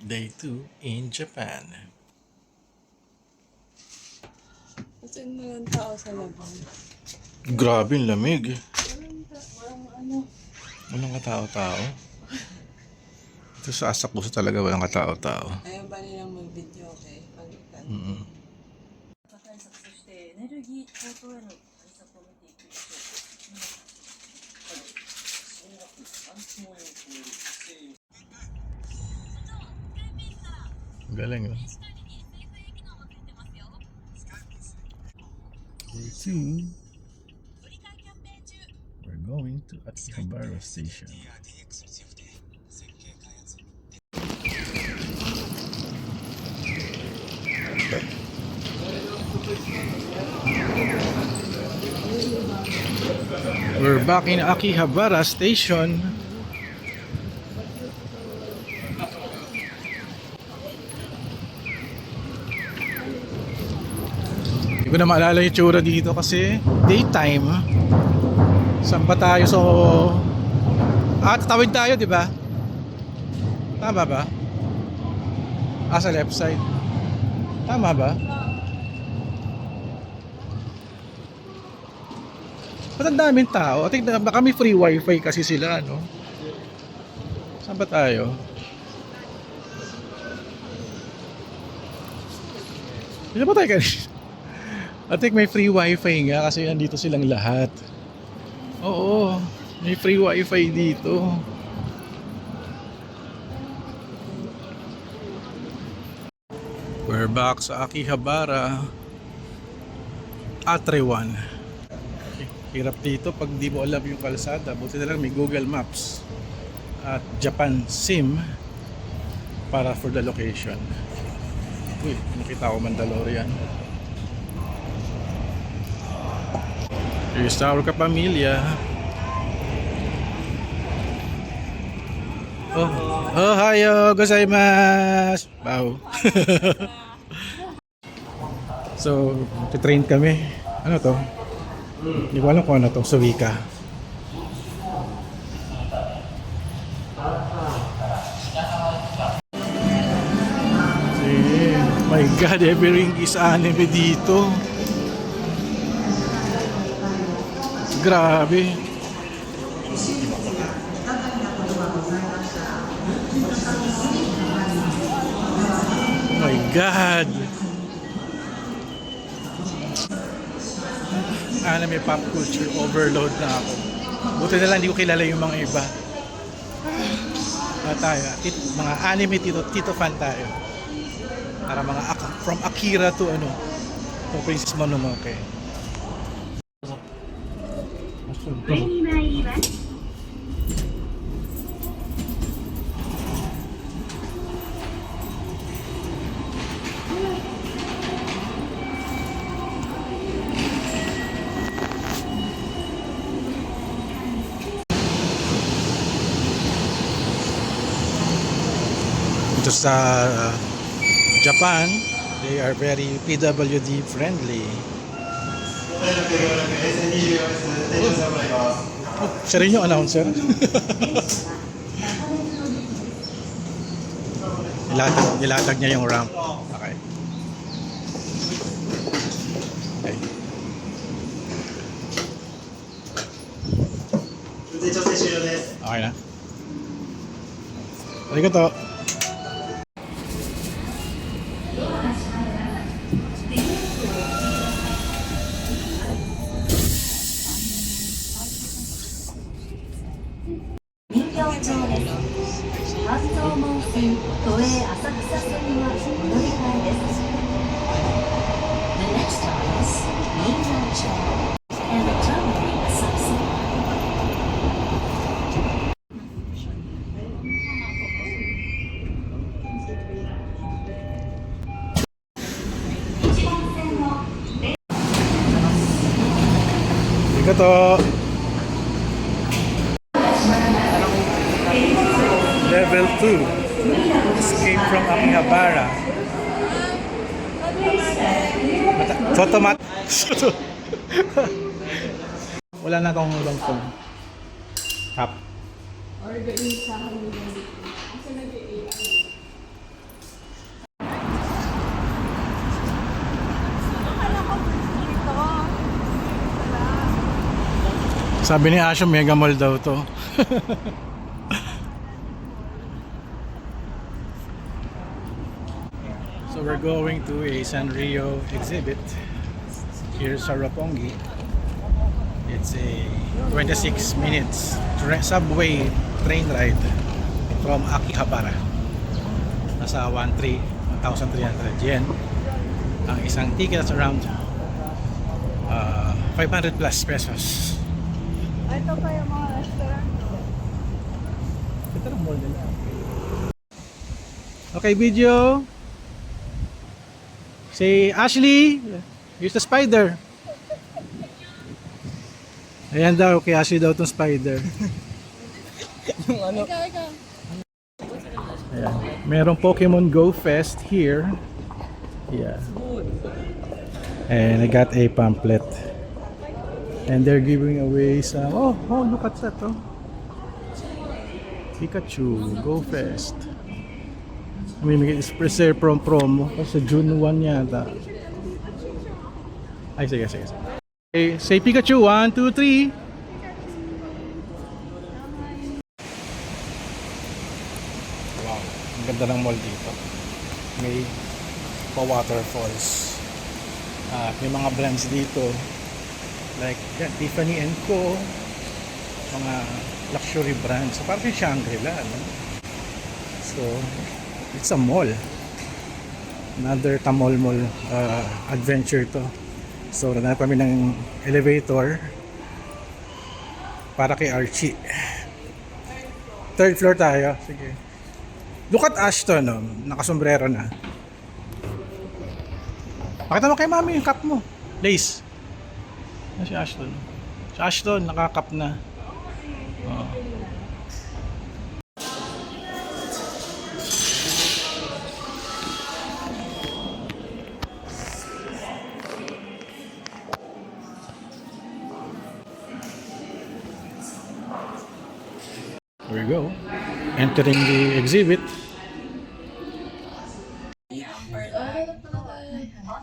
Day 2 in Japan. Kasi naman tao sa labas. Grabe yung lamig. Walang ano. Walang katao-tao. Ito sa Asakusa talaga walang katao-tao. Ayaw ba nilang mag-video, okay? Pag Mm-mm. 対策としてエネルギー高騰への対策を見ていくと、総額3兆円を超える規制 Galing yun. Day 2. We're going to Akihabara Station. We're back in Akihabara Station. Hindi ko na maalala yung tsura dito kasi daytime. Saan ba tayo? So, tatawid tayo, di ba? Tama ba? Sa left side. Tama ba? Ba't ang daming tao? I think baka may free wifi kasi sila, no? Saan ba tayo? Saan ba tayo kanina? I think may free wifi nga kasi nandito silang lahat. Oo, may free wifi dito. We're back sa Akihabara Atrewan. Hirap dito pag di mo alam yung kalsada. Buti na lang may Google Maps at Japan SIM para for the location. Uy, nakita ko Mandalorian. Here's our kapamilya. Ohayo gozaimasu. Wow. So, titrain kami. Ano to? Hindi ko alam kung ano to, Suwika. My God, everything is anime dito. Grabe. Oh my God. Anime pop culture overload na ako. Buti na lang hindi ko kilala yung mga iba. Tayo, mga anime tito fan tayo. Para mga from Akira to ano, to Princess Mononoke. Ito sa Japan, they are very PWD friendly. Siya rin yung announcer. nilatag niya yung ramp. Okay. Okay na. Arigato. Arigato. Level 2. Escape from Akihabara. Photomat. Wala na akong long phone. Tap. Or gawin sa akin yung dito. Kasi nag-AI. Sabi ni Asho, mega mall daw to. So we're going to a Sanrio exhibit here sa Roppongi. It's a 26 minutes subway train ride from Akihabara. Nasa 1,300 yen. Ang isang ticket is around 500 plus pesos. Ito pa yung mga restaurant. Ito ang mall nila. Okay, video. Say, Ashley, here's the spider. Ayan daw, kay Ashley daw itong spider. Ikaw. Ayan. Merong Pokemon Go Fest here. Yeah. And I got a pamphlet. And they're giving away some... Oh, look at that, oh. Pikachu, Go Fest. May expresser from promo. Kasi June 1 yata. Ay, sige. Okay, say Pikachu, 1, 2, 3. Wow, ang ganda ng mall dito. May pa-waterfalls. At may mga brands dito. Like Tiffany & Co. Mga luxury brands. So parang Shangri-La, no? So, it's a mall. Another tamol mall adventure to. So, nanap kami ng elevator para kay Archie. Third floor tayo. Sige. Look at Ashton, no? Nakasombrero na. Pakita mo kay mami yung cup mo. Lace. Ano si Ashton? Si Ashton, nakakap na. Oh. Here we go. Entering the exhibit.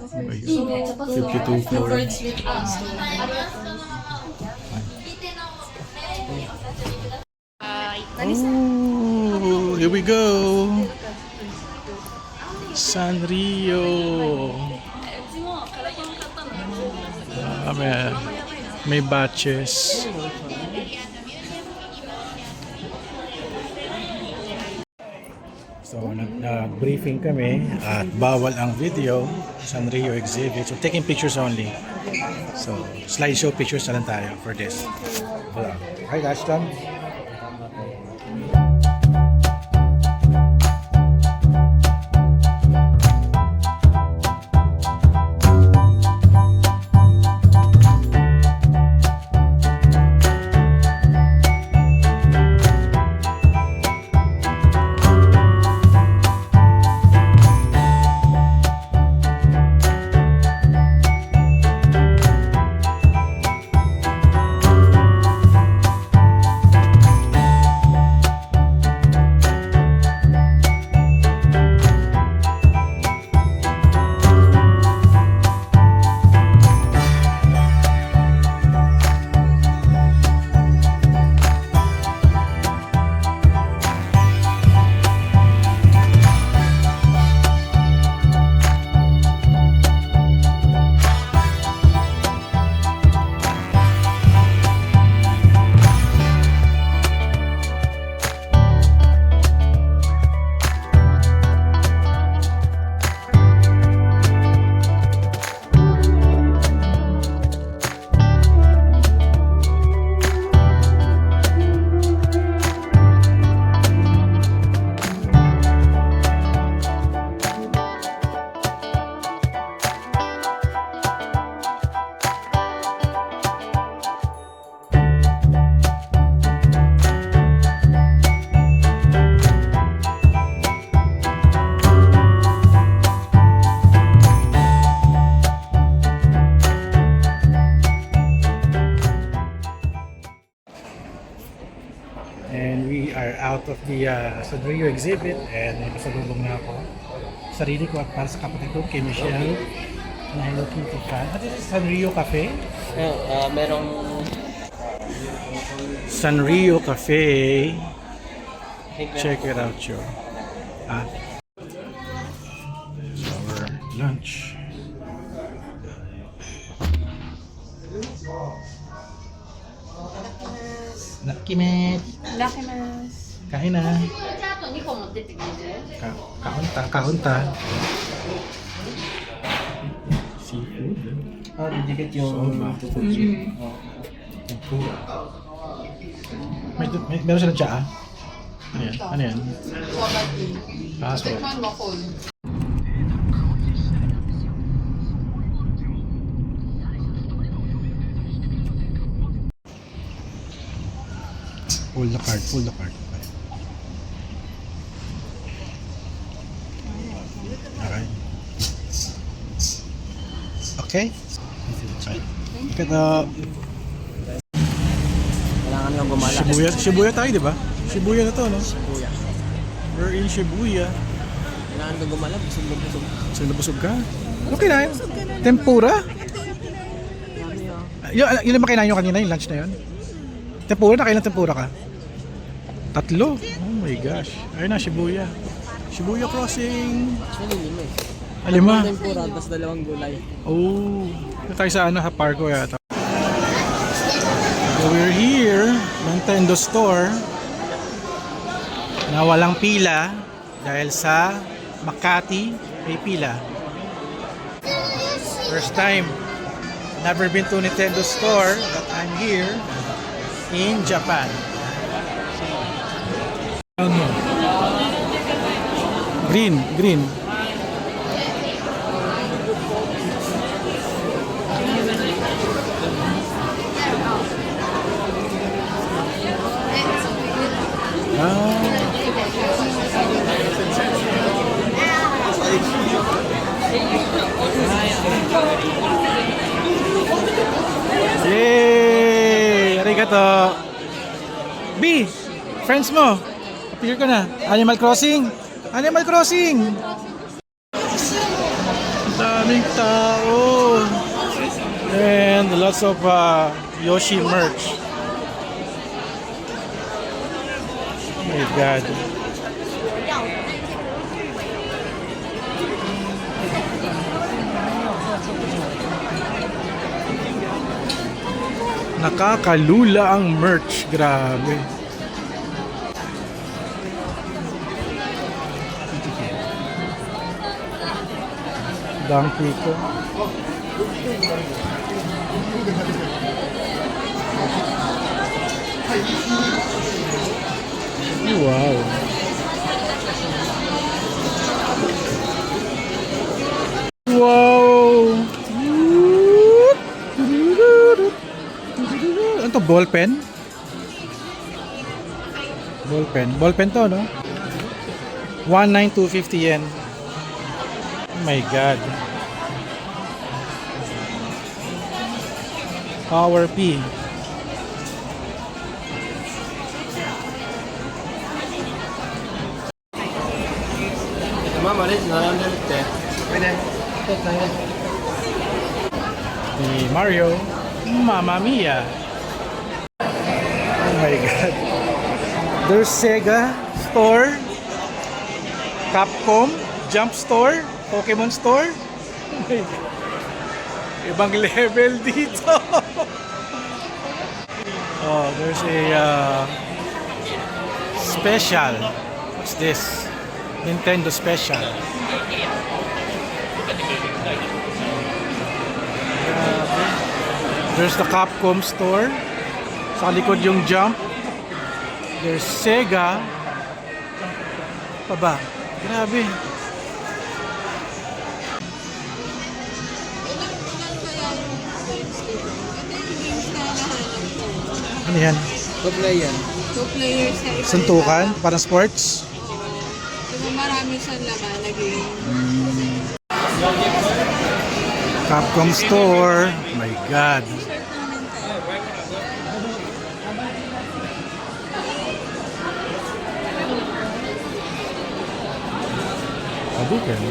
Okay. 52 floor. Oh, here we go. Sanrio. May batches. So nag-briefing kami at bawal ang video sa Sanrio exhibit. So taking pictures only. So slideshow pictures na lang tayo for this vlog. Hi Ashton. And we are out of the Sanrio exhibit and napasalubong na ako. Sarili ko at para sa kapatid ko, kay Michelle, na Hello Kitty fan. At ito sa Sanrio Cafe. Merong Sanrio Cafe. Check it out, yo. Ah. Our lunch. Nakimet. Lucky mas. Kain na. Kaunta. Seafood. Ah, didikit yung Soba. tututsi. Tempura. Meron sila tsaa? Ano yan? Ano yan? Ah, so. Pull the card. Okay. Kita Kailangan lang gumala. Shibuya tayo, di ba? Shibuya na to, no? Kuya. We're in Shibuya. Kailangan ka gumala. Busog na busog. Busog ka? Ano kinain? Tempura? Yun naman kinain nyo kanina, yung lunch na yun? Tempura? Nakailan tempura ka? 3? Oh my gosh. Ayun na, Shibuya. Shibuya Crossing. Actually, 5 eh. 5? Tempura, tapos 2 gulay. Oh. Ito tayo sa ano, Parco yata. So we're here, Nintendo Store. Na walang pila dahil sa Makati may pila. First time. Never been to Nintendo Store, but I'm here in Japan. Ano? Green. Yay! Arigato! B! Friends mo! Appear ka na. Animal Crossing! Daming tao! And lots of Yoshi merch. Oh my God. Nakakalula ang merch. Grabe. Donkey ko. Wow. Wow. Ano to? Ballpen? Ballpen to, no? 19250 yen. Oh my God. Power P. Mama, ulit. Nararamdaman ito. Pwede. Ni Mario. Mamma Mia. Oh my God. There's Sega Store. Capcom. Jump Store. Pokemon Store. Oh my God. Ibang level dito. Oh, there's a special. What's this? Nintendo Special. There's the Capcom Store. Sa likod yung Jump. There's Sega. Pa ba? Grabe. Ano yan? Play yan. 2 players na iba. Suntukan? Parang sports? Diba marami siyang laman na game. Capcom Store. Oh my God. Hadouken.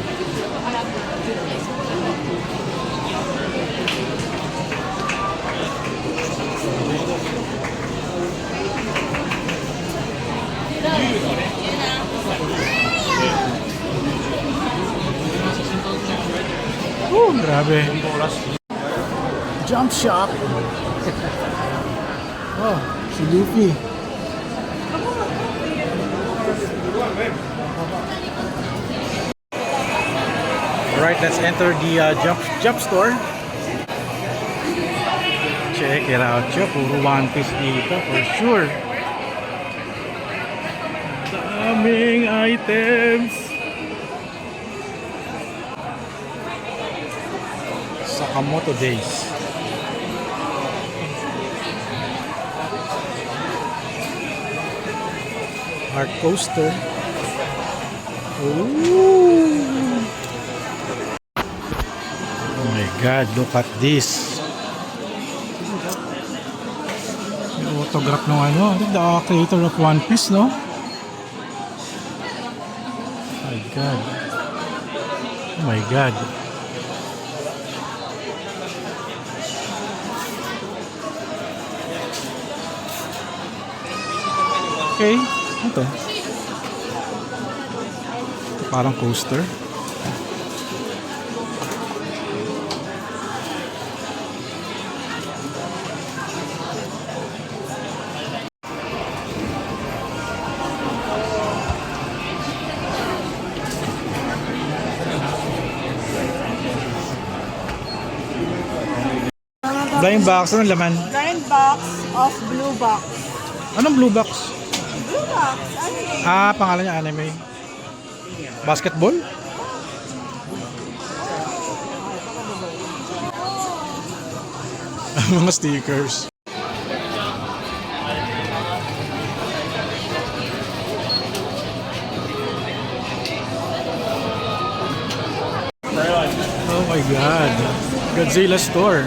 Grabe. Jump shop. Oh, si Luffy. Alright, let's enter the jump store. Check it out. Puro One Piece dito for sure. Daming items. Sakamoto Days. Art coaster. Ooh. Oh my God, look at this. May autograph ng ano, the creator of One Piece, no? Oh my God. Oh my God. Okay, ito. Parang coaster. Blind box, anong laman? Blind box of blue box. Anong blue box? Blue box? Ano yun? Ah, pangalan niya anime. Basketball? Mga stickers. Oh my God. Godzilla store.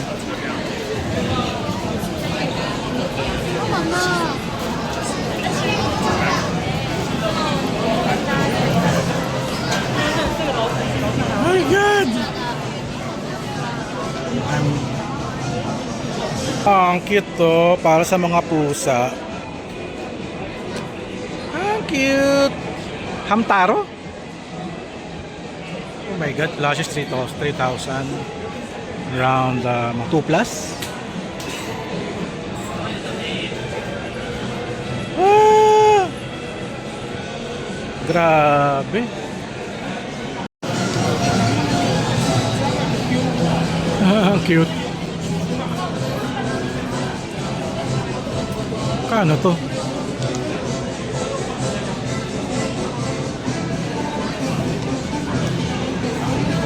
Oh my God! Ang cute to, para sa mga pusa. Ang cute! Hamtaro? Oh my God, lashes 3,000. Around 2 plus. Ah! Grabe. Ang cute. Kano to?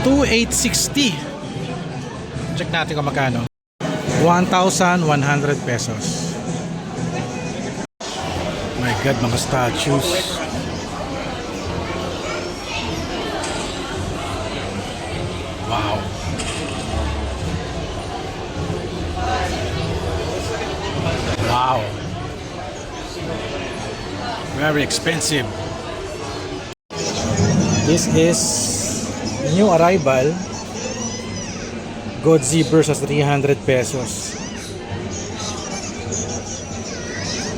$2,860. Check natin kung magkano. 1,100 pesos. My God, mga statues. Wow. Wow. Very expensive. This is new arrival. Godzilla versus 300 pesos.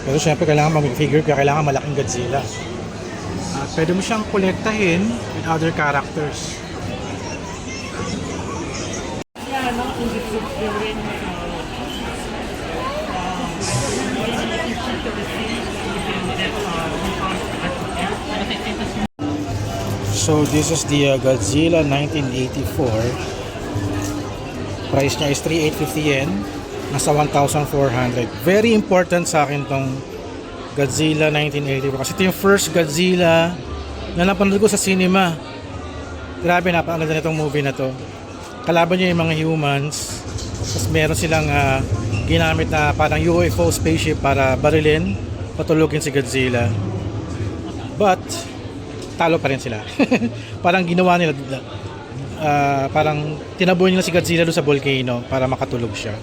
Pero syempre kailangan mag-figure kaya kailangan malaking Godzilla. At pwede mo siyang kolektahin with other characters. So this is the Godzilla 1984. Price niya is 3,850 yen. Nasa 1,400. Very important sa akin tong Godzilla 1984 kasi ito yung first Godzilla na napanood ko sa cinema. Grabe, napakaganda nitong movie na to. Kalaban niya yung mga humans. Tapos meron silang ginamit na parang UFO spaceship para barilin, patulugin si Godzilla. But talo pa rin sila. Parang ginawa nila parang tinaboy nila si Godzilla doon sa volcano para makatulog siya.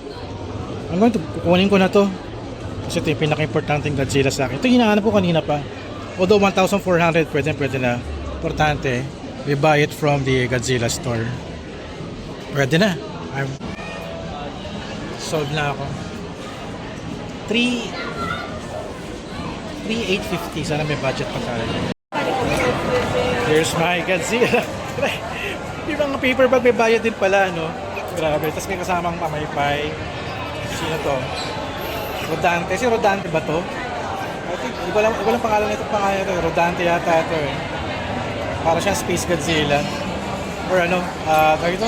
I'm going to kunin ko na to kasi ito yung pinaka-importanting Godzilla sa akin. Ito yung hinahanap ko kanina pa. Although 1,400 pwede na. Importante, we buy it from the Godzilla store. Pwede na. I'm sold na ako. 3,850. Sana may budget pa tayo. Here's my Godzilla. Yung mga paper bag, may bayad din pala, no? Grabe. Tapos may kasamang pamaypay. Sino to? Rodante. Si Rodante ba to? I think, iba lang pangalan nito. Pangalan nito. Rodante yata ito eh. Para siyang Space Godzilla. Or ano, tawag ito?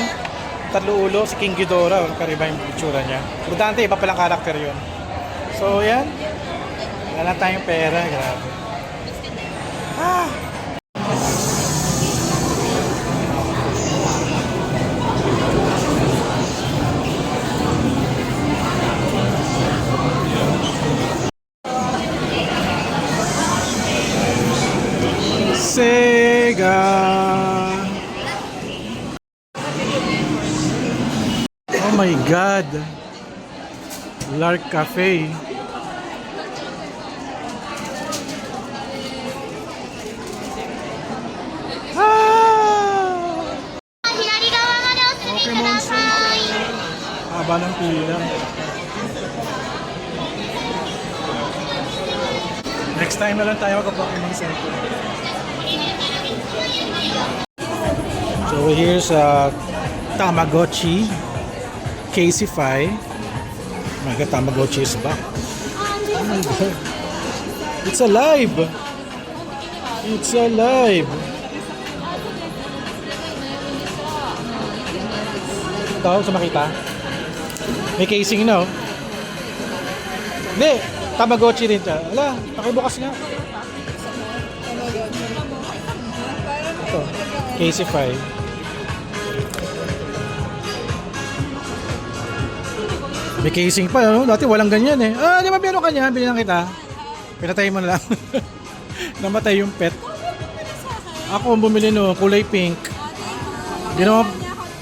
Tatlo ulo, si King Ghidorah. Kariba yung itsura niya. Rodante, iba palang karakter yun. So, yan. Wala lang tayong pera. Grabe. Ah! Sega. Oh my God. Lark Cafe. Ah! Pokemon Center. Haba ng pila. Next time na lang tayo mag-Pokemon Center. So we're here sa Tamagotchi Casify. Oh my God, Tamagotchi is back. Oh my God. It's alive! It's alive! Ito, sa makita? May casing na, oh. Hindi, Tamagotchi rin siya. Wala, pakibukas nga. Ito, Casify. May casing pa, no? Dati walang ganyan eh. Ah, di ba meron ka niyan? Bilihan kita. Pinatay mo na lang. Namatay yung pet. Ako ang bumili no, kulay pink.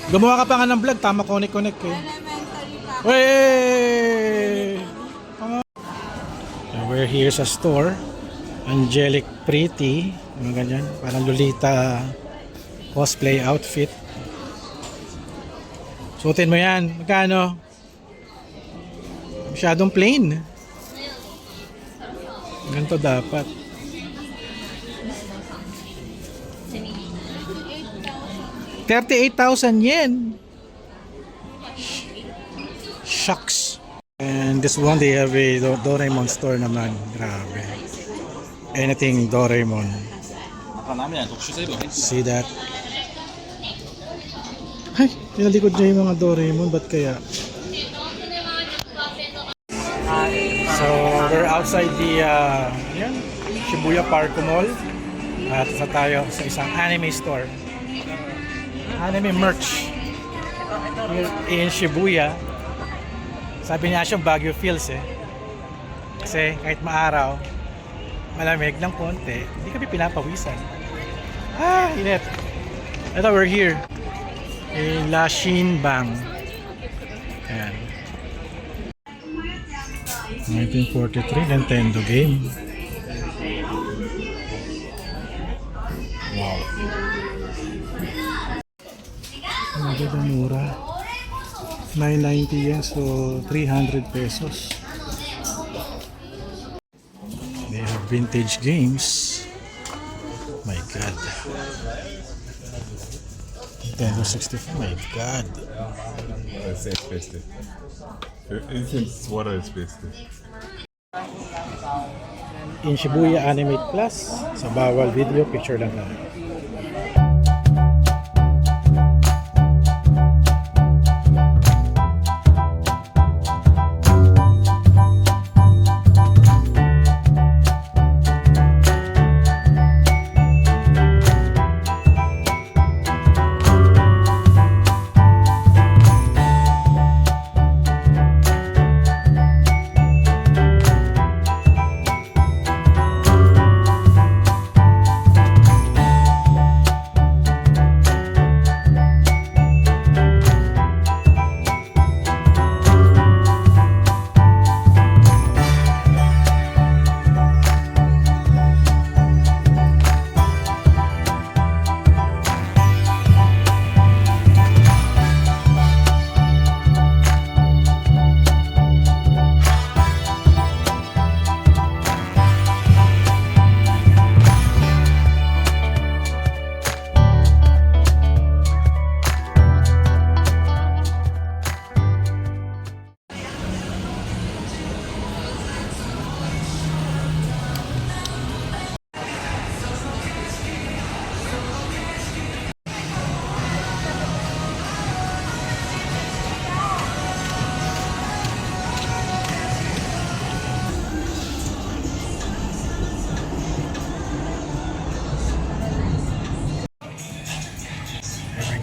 Gumawa ka pa nga ng vlog, tama connect eh. Wey! We're here sa store. Angelic Pretty. Mga ganyan. Parang Lolita cosplay outfit. Suotin mo yan. Magkano? Masyadong plain. Ganito dapat. ₱38,000. Shucks. And this one they have a Doraemon store naman. Grabe. Anything Doraemon. See that? Ay, tinalikod niya yung mga Doraemon. Ba't kaya? So, we're outside the yan, Shibuya Parco Mall. At isa tayo sa isang anime store. Anime merch. Here in Shibuya. Sabi niya siyang Baguio feels eh. Kasi kahit maaraw, malamig ng konti, hindi kami pinapawisan. Ah, init. Ito, we're here. In La Shinbang. Ayan. 1943 Nintendo game. Wow. Maganda mura. 990 yen, so 300 pesos. They have vintage games. My God. Nintendo 64. My God. Das ist das Beste. Für Instant Water ist das Beste. In Shibuya Animate Plus, sa bawal video, picture lang namin.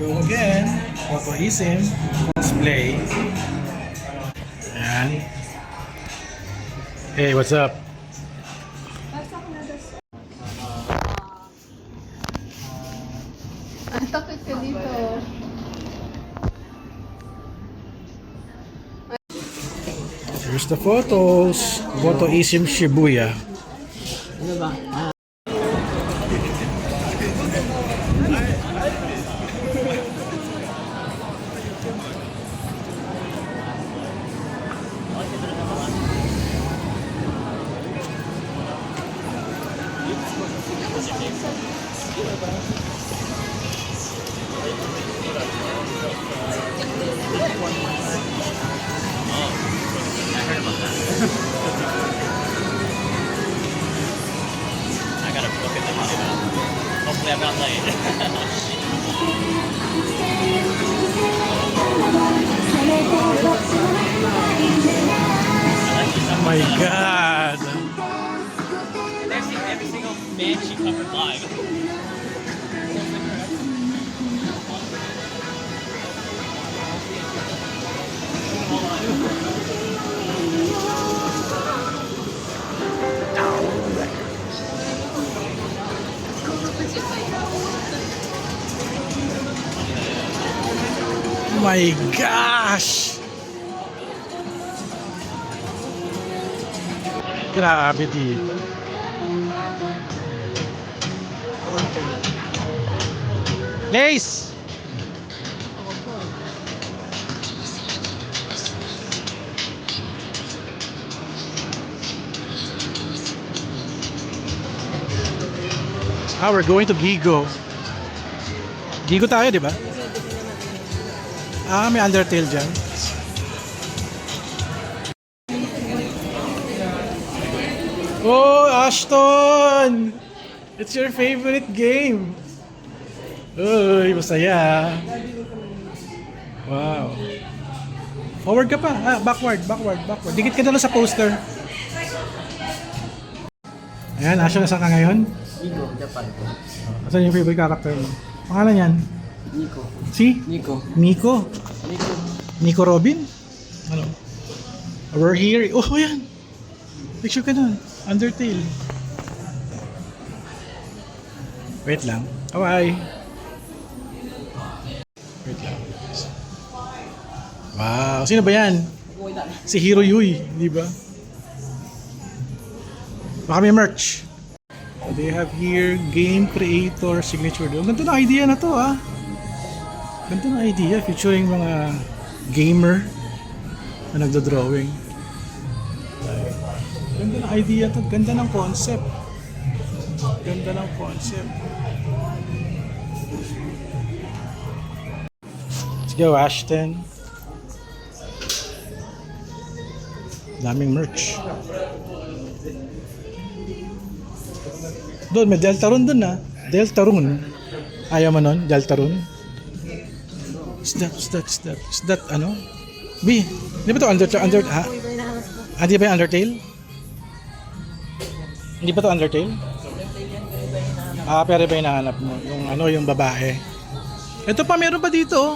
Go again. Photoism. Display. Ayan. Hey, what's up? Ang takot ka dito. Here's the photos. Photoism Shibuya. Ano ba? Oh my God. Every single man she covered live. Oh my gosh. Grabe dito. Lace! We're going to Gigo. Gigo tayo, di ba? May Undertale dyan. Oh, Ashton! It's your favorite game. Uy, masaya. Wow. Forward ka pa. Backward. Dikit ka na lang sa poster. Ayan, Ashton, nasaan ka ngayon? Nico, Japan. Asan yung favorite character mo? Pangalan yan? Nico. Si? Nico. Nico. Nico. Nico Robin? Ano? We're here. Oh, yan. Picture ka nun. Undertale. Wait lang. Bye. Wait lang. Wow. Sino ba yan? Si Hiro Yui. Di ba? Baka may merch. They have here game creator signature. Ang ganda ng idea na to ah. Ganda ng idea featuring mga gamer na nagdo-drawing. Ganda ng idea to, ganda ng concept. Ganda ng concept. Let's go, Ashton. Daming merch. Doon, may Deltarune doon ah. Deltarune. Ayaw mo nun? Deltarune? Is that ano? B, di ba ito Undertale? Ha? Hindi ba yung Undertale? Hindi ba ito Undertale? Pero iba yung hinahanap mo. Yung ano, yung babae. Ito pa, meron pa dito oh.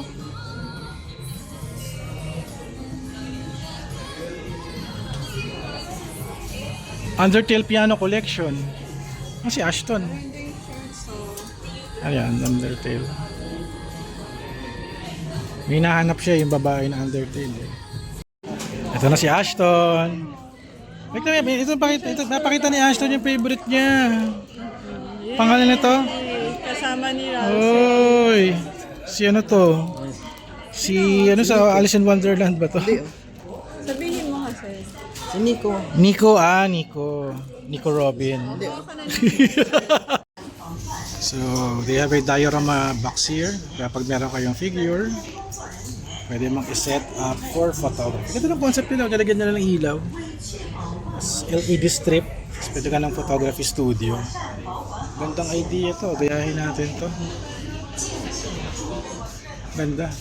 Undertale Piano Collection. Si Ashton. Ayan, Undertale. May hinahanap siya yung babae na Undertale. Ito na si Ashton. Ito napakita ni Ashton yung favorite niya. Pangalan na to? Kasama ni Ralph. Oy! Si ano to? Si ano sa Alice in Wonderland ba to? Sabihin mo kasi. Si Nico. Nico Robin. So, they have a diorama box here. Kaya pag meron kayong figure, pwede mong i-set up for photography. Ito ng concept nila, galagyan nila ng ilaw. LED strip. Pwede ka ng photography studio. Gandang idea to. Gayahin natin to. Ganda.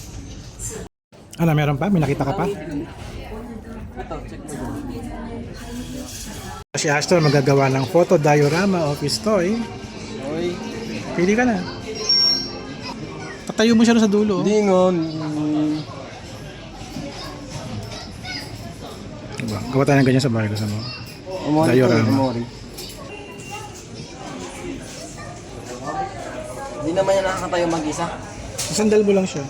Ano, meron pa? May nakita ka pa? Ito, check mo dyan. Si Ashton magagawa ng photo diorama of his toy. Oy. Pili ka na. Tatayo mo siya doon sa dulo. Hindi nga. Diba? Gawa tayo ng ganyan sa bahay. Gusto mo? Amori to, Diorama. amori. Hindi naman yan nakakatayo mag-isa. Sandal mo lang siya.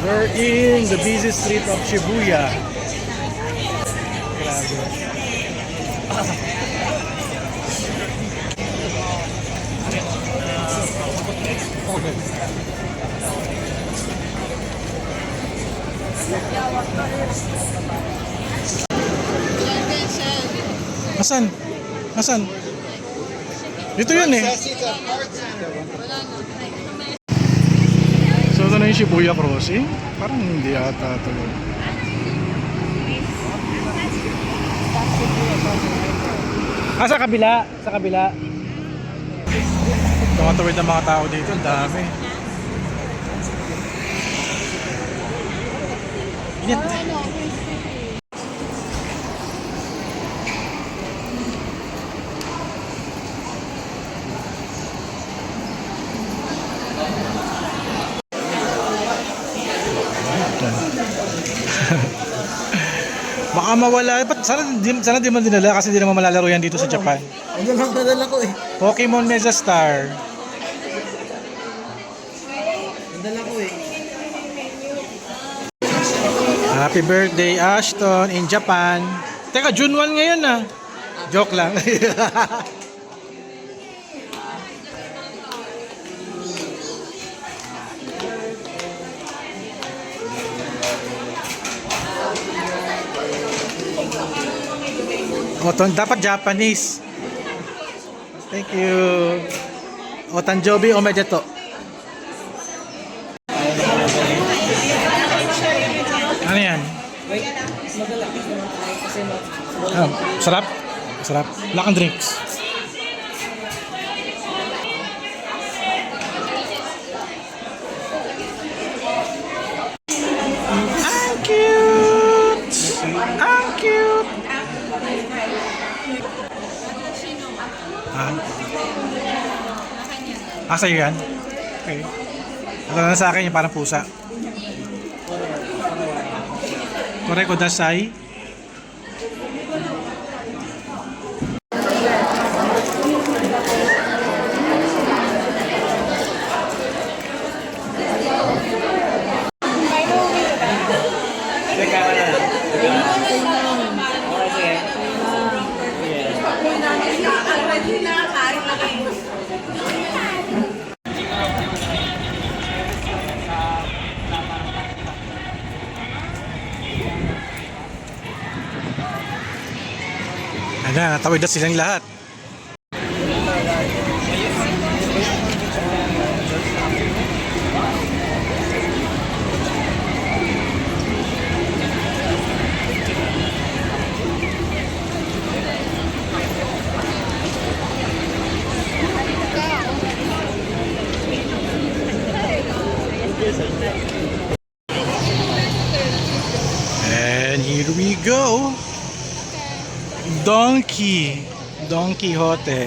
We're in the busy street of Shibuya. Grabe. Asan? Asan? Dito yun eh. So ito na yung Shibuya Crossing. Parang hindi ata ito. Sa kabila. Sa kabila. Tumatawid ng mga tao dito. Ang dami. Init. Baka mawala. Sana di man dinala kasi di naman malalaro yan dito sa Japan. Ayun lang nadala ko eh. Pokemon Mega Star. Nadala ko eh. Happy birthday Ashton in Japan. Teka, June 1 ngayon ah. Joke lang. Oton, dapat Japanese. Thank you. Otanjobi omedeto. Ano yan? Sarap? Sarap. Lakang drinks. Ang cute! Ang cute! Sa'yo yan? Okay. Ito na sa akin yung parang pusa. Koreko dasai. Ayan, natawid na silang lahat. And here we go. Don Quixote.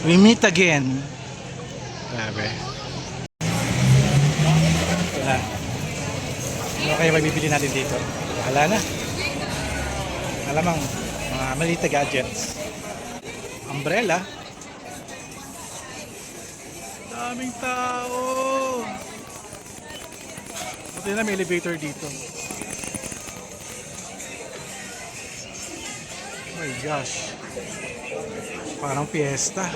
We meet again. Grabe. Wala. Ano kayo magbibili natin dito? Wala na. Alamang mga maliit na gadgets. Umbrella. Daming tao. Buti na may elevator dito. Oh my gosh. Parang fiesta.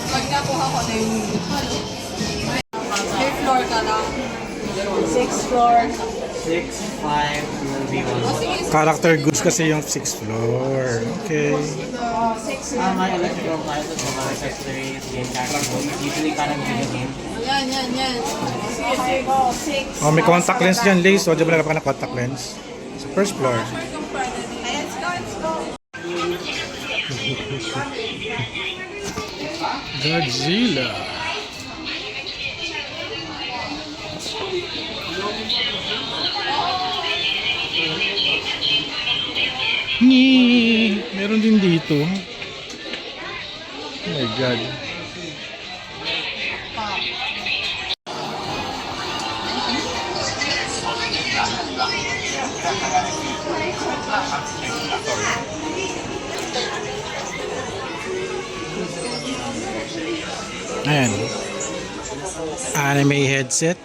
Pag nakuha ko na yung... May floor ka lang. 6th floor. 6, 5, will be 1. Character goods kasi yung 6th floor. Okay. Mga electrical appliances, mga accessories, game character, usually parang video game. Yan. Sige, go. 6. Oh, may contact lens dyan, Lace. So, di ba nagkapan ng contact lens? Sa first floor. Let's go. Godzilla. Meron din dito. Oh my God. Ayan. Anime headset.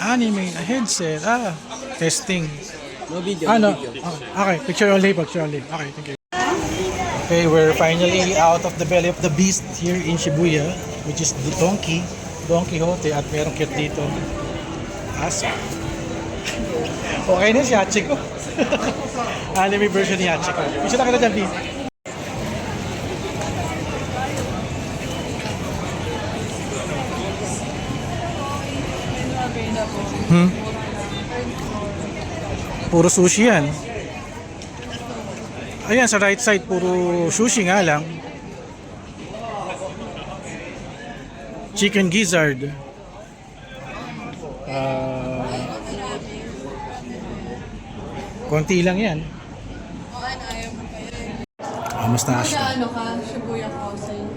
Anime headset. Testing. No video, Ano? Oh, okay, picture only. Okay, thank you. Okay, we're finally out of the belly of the beast here in Shibuya, which is the Don Quixote, at merong cute dito. Asa. Okay na si Hachiko. Anime version ni Hachiko. Picture na kita dyan, please. Puro sushi yan. Ayan, sa right side, puro sushi nga lang. Chicken gizzard. Konti lang yan. Mas na Sa ano ka? Shibuya Housing.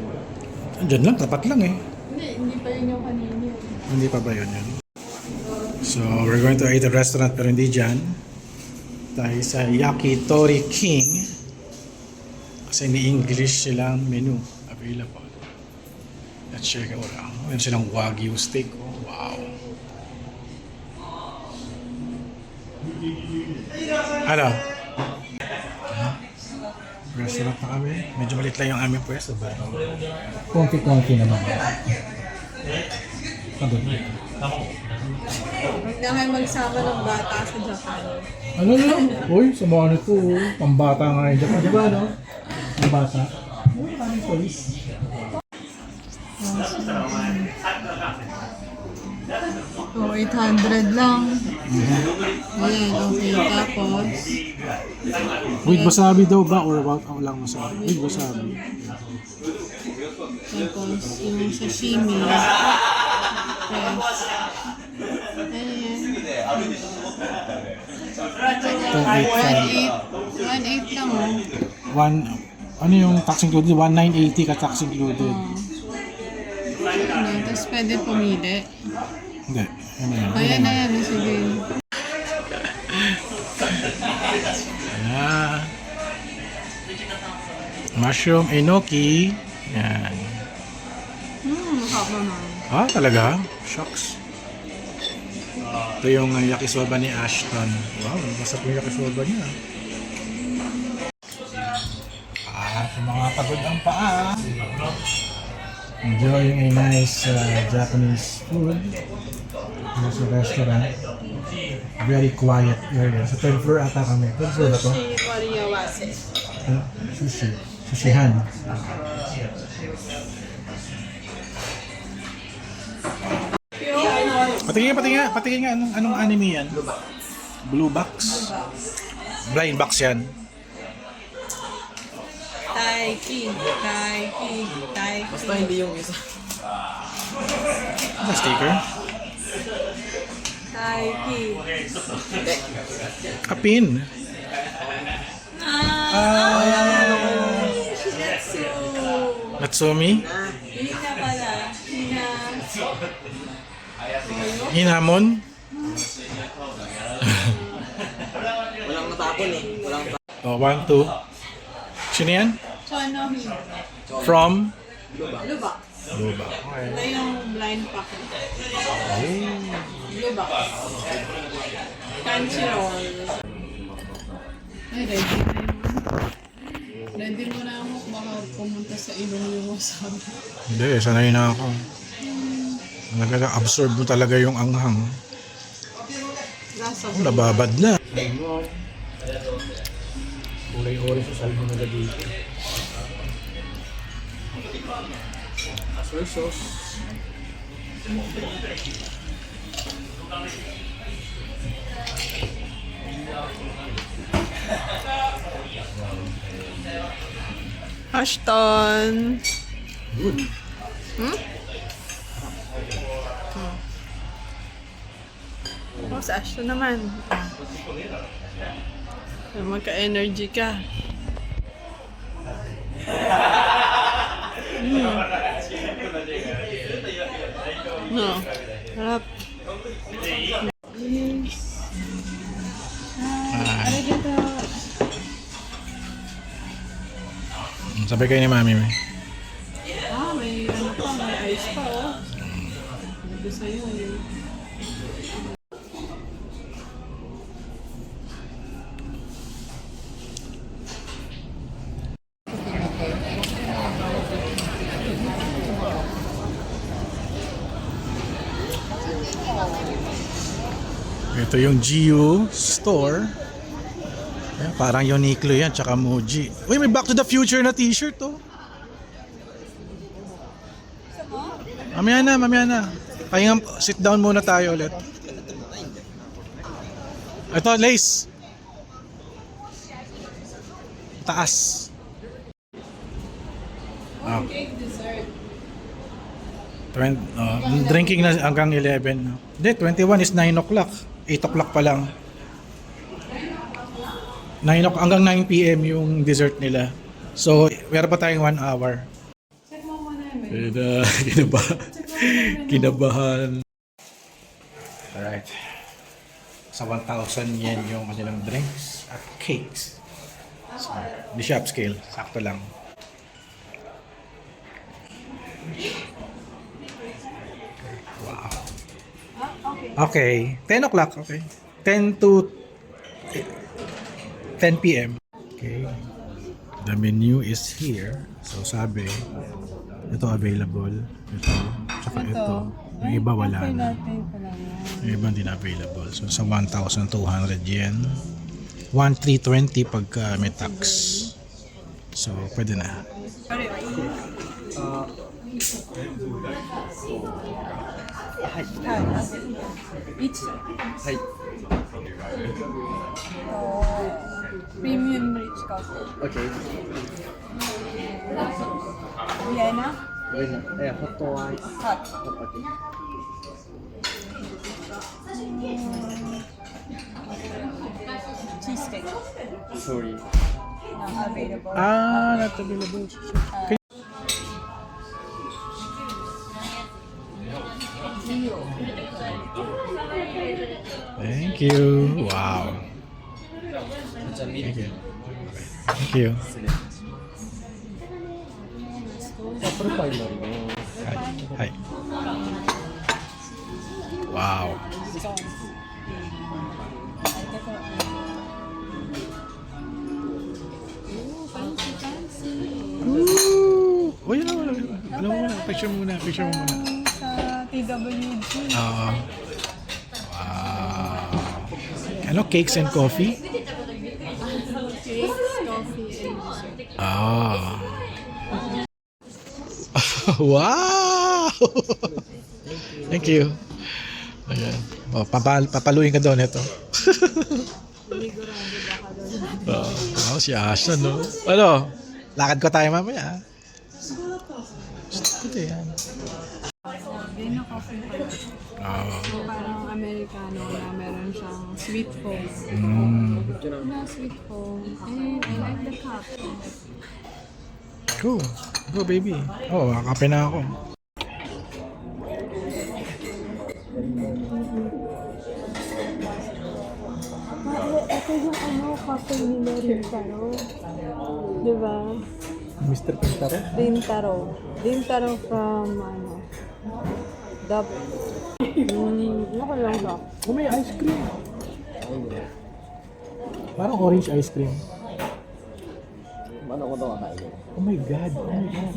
Andyan lang, tapat lang eh. Hindi pa yun yung kanina. Hindi pa ba yun? So, we're going to eat a restaurant pero hindi dyan. Dahil sa Yakitori King. Kasi ni English silang menu available. Let's check it out. Meron silang Wagyu steak. Oh, wow. Ano? Restaurant na kami. Medyo malit lang yung aming pwesto ba? Konti-konti naman. Pagod. Huwag na kayo magsama ng bata sa Japan. Ano lang? Uy, sa mga ano to, pambata nga yung Japan. Diba ano? Pambata. Uy, kaming police. So, 800 lang. Ayan, okay. Tapos, With wasabi daw ba or lang wasabi? With wasabi. tapos yung sashimi. Yes. Ano yan? 1.8 lang oh. Ano yung tax included? 1,980 ka tax included. Ano, tapos pwede pumili. Hindi. Ano yan? Ayan na yan, sige. Ayan. Mushroom enoki. Yan. Makapa na. Talaga? Shucks. Ito yung yakisoba ni Ashton. Wow, masarap yung yakisoba niya. Sa mga pagod ang paa. Enjoying a nice Japanese food. Sa restaurant. Very quiet area. Sa third floor ata kami. Third floor ba to? Wariyawase. Sushi. Sushihan. Patingin nga. Anong anime yan? Blue Box. Blind Box yan. Taiki. Basta hindi yung isa. Ano sticker? Taiki. Kapin. Shinatsu. Natsumi. Hina pala. Hina. Hinamon. Walang natapon eh. Walang Oh, 1, 2. Sino yan? Chonohi. From? Lubak. Luba. Okay. Ito yung blind packet. Lubak. Crunchyroll. Ay, ready na yun. Ready mo na ako. Baka pumunta sa ilong yung wasabi. Hindi, sanay na ako. Absorb mo talaga yung anghang. Nababad na. Kulay orange sa salmon na dito. Soy sauce. Ashton. Good. Oh, sa Ashton naman. Magka-energy ka. No. Harap. Sabi kayo ni Mami. May ano pa, may ice pa, oh. Sabi sa'yo, eh. Ito yung GU store. Ayan, parang Uniqlo yan, tsaka Muji. Uy, may Back to the Future na t-shirt oh. Mamaya na. Pahinga, sit down muna tayo ulit. Ito, lace. Taas. Oh. Drinking na hanggang 11. No? Hindi, 21 is 9 o'clock. 8 o'clock pa lang. 9 o'clock hanggang 9 p.m. yung dessert nila. So, meron pa tayong 1 hour. Check mo muna yun. Kinabahan. Alright. Sa 1,000 yen yung kanilang drinks at cakes. So, hindi siya upscale. Sakto lang. Wow. Okay. 10 o'clock. Okay. 10 to 10 p.m. Okay. The menu is here. So sabi, ito available. Ito. Tsaka ito. Yung iba wala na. Yung iba hindi na available. So sa 1,200 yen. 1,320 pagka may tax. So pwede na. Premium rich coffee. Okay. Vienna? Hot one. Hot. Okay. Cheesecake. Sorry. Not available. Not available. Thank you. Wow. Thank you. Thank you. Hi. Wow. Ooh. Oh, yun na. Alam mo muna. Picture mo muna. Sa TWG. Wow. Ano? Cakes and coffee? Cakes, coffee, and dessert. Ah. Wow! Thank you. Ayan. Oh, papaluin ka doon ito. Oh, si Asha, no? Ano? Lakad ko tayo mamaya. Ito yan. Vino coffee pala. So, parang Americano na meron siyang sweet foam. Na sweet foam. And I like the cup. Cool. Go, baby. Oh, kakape na ako. Ito yung ano, coffee nila Rintaro. Diba? Mr. Pintaro? Rintaro. Rintaro from, ano, Dub. Ano lang ba? Oh, may ice cream. Parang orange ice cream. Ano ko daw kakain? Oh my God. Oh my God.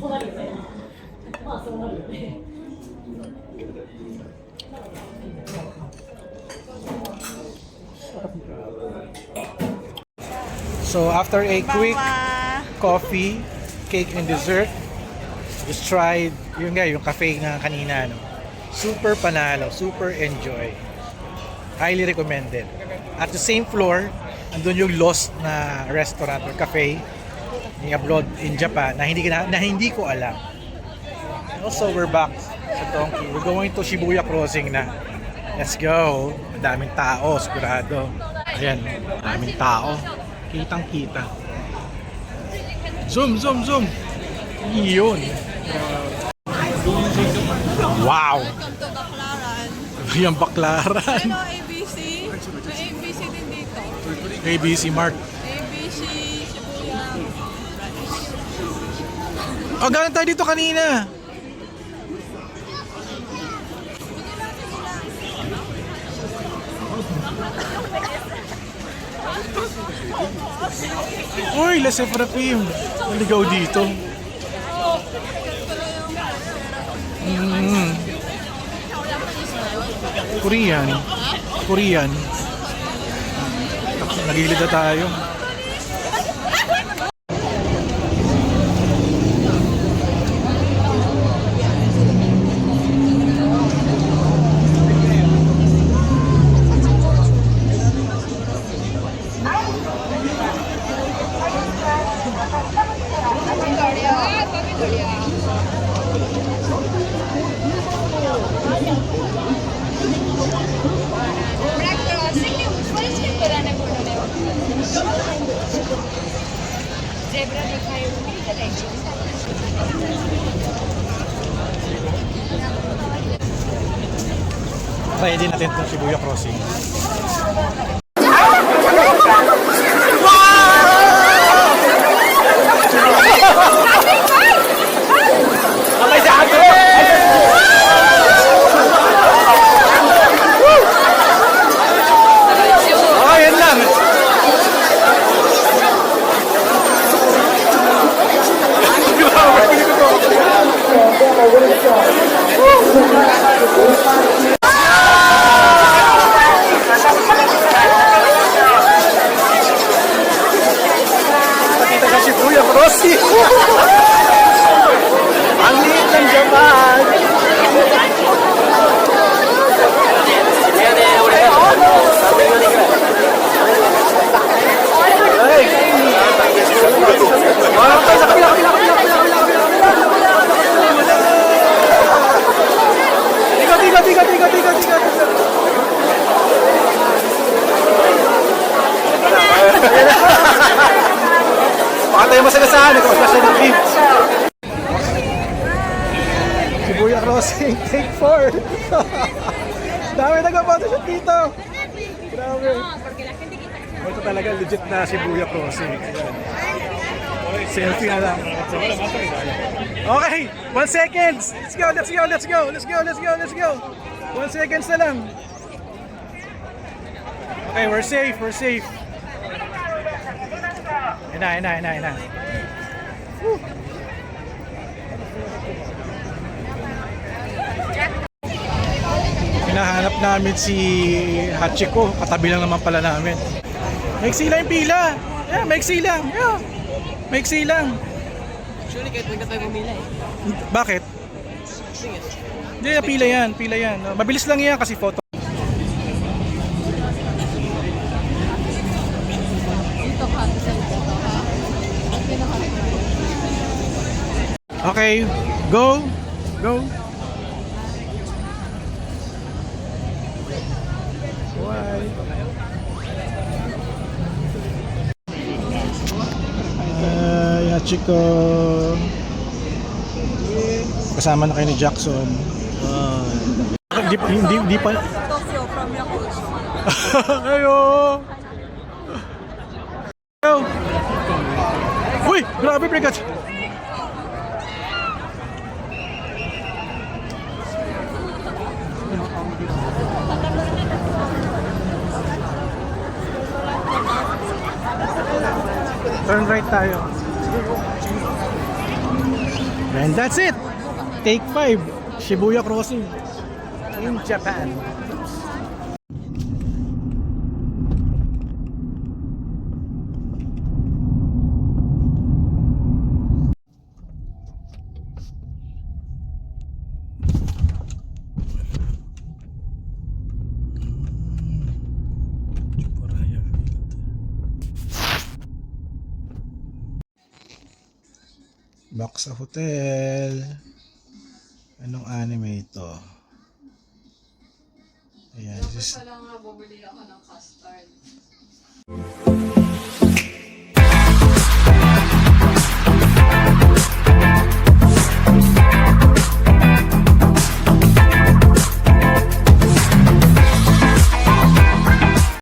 So after a quick coffee, cake and dessert, just tried yung cafe na kanina, no? Super panalo, super enjoy. Highly recommended. At the same floor, andun yung Lost na restaurant or cafe ni abroad in Japan na hindi ko alam. And also, we're back sa Donkey. We're going to Shibuya Crossing na. Let's go. Ang daming tao, sigurado. Ayan, daming tao. Kitang-kita. Zoom, zoom, zoom. Iyon. Wow! Welcome to Baclaran. Yung Baclaran. Hello, ABC. May ABC din dito. ABC Mart. ABC, Shibuya. Oh, galing tayo dito kanina. Uy, La Sefrapim. Naligaw dito. Korean. Korean. Nagilid na tayo. Try din natin itong Shibuya Crossing. Oh, yan lang. Kita sa Shibuya Crossing. Ang liit ng Japan. Tiga. Baka tayo masagasaan. Ito ang siya ng beach. Shibuya Crossing, take 4. Dami nagpa-photoshoot dito. Grabe. Ito talaga legit na Shibuya Crossing. Selfie na lang. Okay, 1 seconds. Let's go. 1 seconds na lang. Okay, we're safe. Ayun na. Woo. Hinahanap namin si Hachiko. Katabi lang naman pala namin. Maiksi lang yung pila. Yeah, maiksi lang. Actually, kahit huwag na tayo pumila eh. Bakit? Hindi, pila yan. Mabilis lang yan kasi photo. Dito ka, sa ito ha. Okay, go. Why? Hachiko. Kasama na kayo ni Jackson. Hindi pa. Tokyo from Yakult. Ayo. Uy, grabe brigad. Turn right tayo. And that's it. Take 5. Shibuya Crossing in Japan. Back sa hotel. Anong anime ito? Ayan, this is... Pala nga bumili ako ng custard.